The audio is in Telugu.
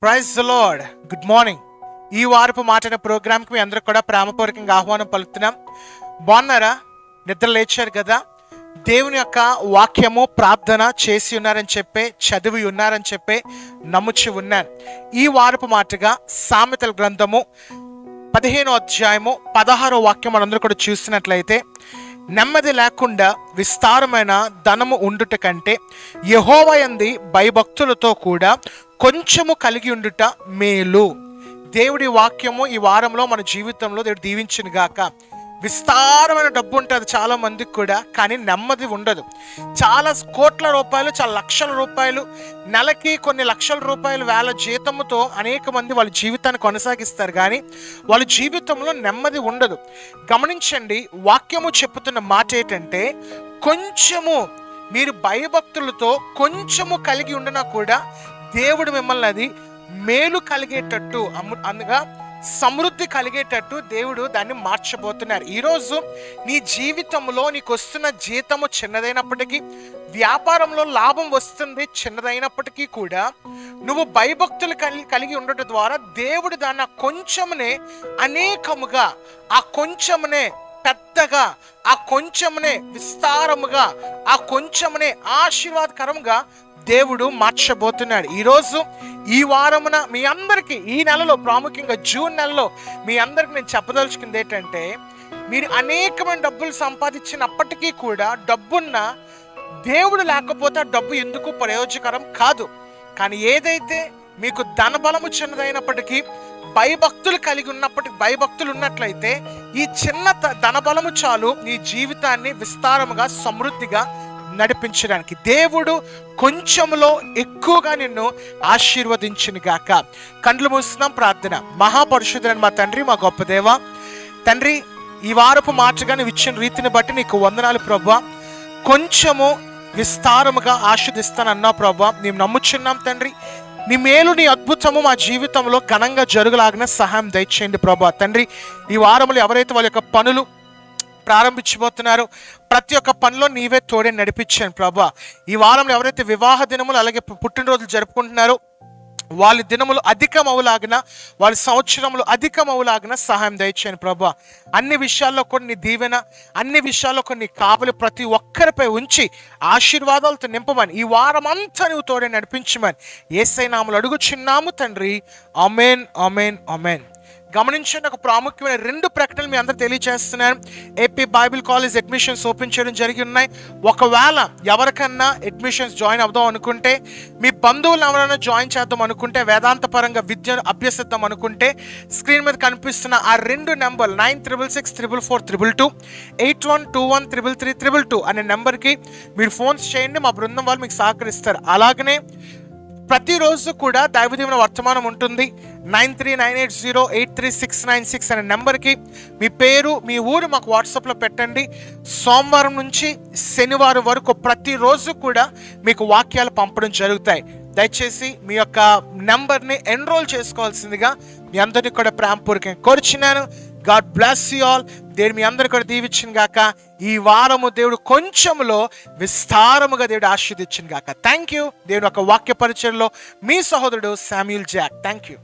Praise the lord. Good morning. ఈ వారపు మాటన ప్రోగ్రామ్కి మీ అందరికి కూడా ప్రేమపూర్వకంగా ఆహ్వానం పలుకుతున్నాం. బాగున్నారా? నిద్ర లేచారు కదా? దేవుని యొక్క వాక్యము ప్రార్థన చేసి ఉన్నారని చెప్పే, చదివి ఉన్నారని చెప్పే నమ్ముచి ఉన్నాను. ఈ వారపు మాటగా సామెతల గ్రంథము 15వ అధ్యాయము 16వ వాక్యం మనందరూ కూడా చూసినట్లయితే, నెమ్మది లేకుండా విస్తారమైన ధనము ఉండుట కంటే యెహోవా యందు భయభక్తులతో కూడా కొంచెము కలిగి ఉండుట మేలు. దేవుడి వాక్యము ఈ వారంలో మన జీవితంలో దేవుడు దీవించును గాక. విస్తారమైన డబ్బు ఉంటుంది చాలా మందికి కూడా, కానీ నెమ్మది ఉండదు. చాలా కోట్ల రూపాయలు, చాలా లక్షల రూపాయలు, నెలకి కొన్ని లక్షల రూపాయలు వేల జీతముతో అనేక మంది వాళ్ళ జీవితాన్ని కొనసాగిస్తారు, కానీ వాళ్ళ జీవితంలో నెమ్మది ఉండదు. గమనించండి, వాక్యము చెప్పుతున్న మాట ఏంటంటే, కొంచెము మీరు భయభక్తులతో కొంచెము కలిగి ఉండినా కూడా దేవుడు మిమ్మల్ని అది మేలు కలిగేటట్టు, అనగా సమృద్ధి కలిగేటట్టు దేవుడు దాన్ని మార్చబోతున్నారు. ఈరోజు నీ జీవితంలో నీకు వస్తున్న జీతము చిన్నదైనప్పటికీ, వ్యాపారంలో లాభం వస్తుంది చిన్నదైనప్పటికీ కూడా, నువ్వు భయభక్తులు కలిగి ఉండటం ద్వారా దేవుడు దాన్ని ఆ కొంచెమునే అనేకముగా, ఆ కొంచెమునే పెద్దగా, ఆ కొంచెమునే విస్తారముగా, ఆ కొంచెమునే ఆశీర్వాదకరంగా దేవుడు మార్చబోతున్నాడు. ఈరోజు ఈ వారమున మీ అందరికీ, ఈ నెలలో ప్రాముఖ్యంగా జూన్ నెలలో మీ అందరికి నేను చెప్పదలుచుకుంది ఏంటంటే, మీరు అనేకమైన డబ్బులు సంపాదించినప్పటికీ కూడా, డబ్బున్న దేవుడు లేకపోతే ఆ డబ్బు ఎందుకు ప్రయోజకరం కాదు. కానీ ఏదైతే మీకు ధనబలము చిన్నదైనప్పటికీ, భయభక్తులు కలిగి ఉన్నప్పటికీ, భయభక్తులు ఉన్నట్లయితే ఈ చిన్న ధనబలము చాలు నీ జీవితాన్ని విస్తారముగా సమృద్ధిగా నడిపించడానికి. దేవుడు కొంచెంలో ఎక్కువగా నిన్ను ఆశీర్వదించును గాక. కండ్లు మూస్తున్నాం, ప్రార్థన. మహాపరిశుద్ధుడైన మా తండ్రి, మా గొప్ప దేవ తండ్రి, ఈ వారపు మాటగా నువ్వు ఇచ్చిన రీతిని బట్టి నీకు వందనాలు ప్రభువా. కొంచెము విస్తారముగా ఆశీర్దిస్తానన్నావు ప్రభువా, మేము నమ్ముచున్నాం తండ్రి. నీ మేలు, నీ అద్భుతము మా జీవితంలో ఘనంగా జరుగులాగిన సహాయం దయచేయండి ప్రభువా. తండ్రి, ఈ వారంలో ఎవరైతే వాళ్ళ యొక్క పనులు ప్రారంభించబోతున్నారు, ప్రతి ఒక్క పనిలో నీవే తోడే నడిపించాను ప్రభువా. ఈ వారంలో ఎవరైతే వివాహ దినములు అలాగే పుట్టినరోజులు జరుపుకుంటున్నారో వాళ్ళ దినములు అధికమవులాగిన, వాళ్ళ సంవత్సరములు అధికమవులాగిన సహాయం దయచేయండి ప్రభువా. అన్ని విషయాల్లో కొన్ని దీవెన, అన్ని విషయాల్లో కొన్ని కావలి ప్రతి ఒక్కరిపై ఉంచి ఆశీర్వాదాలతో నింపమని, ఈ వారం అంతా నువ్వు తోడే నడిపించమని యేసయ్య నామములో అడుగుచున్నాము తండ్రి. ఆమేన్, ఆమేన్, ఆమేన్. గమనించండి, ఒక ప్రాముఖ్యమైన 2 ప్రకటనలు మీ అందరూ తెలియజేస్తున్నాను. AP Bible college admissions open చేయడం జరిగి ఉన్నాయి. ఒకవేళ ఎవరికన్నా అడ్మిషన్స్ జాయిన్ అవుదాం అనుకుంటే, మీ బంధువులు ఎవరైనా జాయిన్ చేద్దాం అనుకుంటే, వేదాంత పరంగా విద్యను అభ్యసిద్దాం అనుకుంటే, స్క్రీన్ మీద కనిపిస్తున్న ఆ 2 నెంబర్లు 9666444222 8121333322 అనే నెంబర్కి మీరు ఫోన్స్ చేయండి. మా బృందం వాళ్ళు మీకు సహకరిస్తారు. అలాగనే ప్రతిరోజు కూడా దైవదీవెన వర్తమానం ఉంటుంది. 9398083696 అనే నెంబర్కి మీ పేరు, మీ ఊరు మాకు వాట్సాప్లో పెట్టండి. సోమవారం నుంచి శనివారం వరకు ప్రతిరోజు కూడా మీకు వాక్యాలు పంపడం జరుగుతాయి. దయచేసి మీ యొక్క నెంబర్ని ఎన్రోల్ చేసుకోవాల్సిందిగా మీ అందరినీ కూడా ప్రేమపూర్వకంగా కోరుచున్నాను. God bless you all. దేవుడు మీ అందరికీ కూడా దీవించును గాక. ఈ వారము దేవుడు కొంచెంలో విస్తారముగా దేవుడు ఆశీర్వదించును గాక. Thank you. దేవుని యొక్క వాక్య పరిచయంలో మీ సహోదరుడు శామ్యూల్ జాక్. Thank you.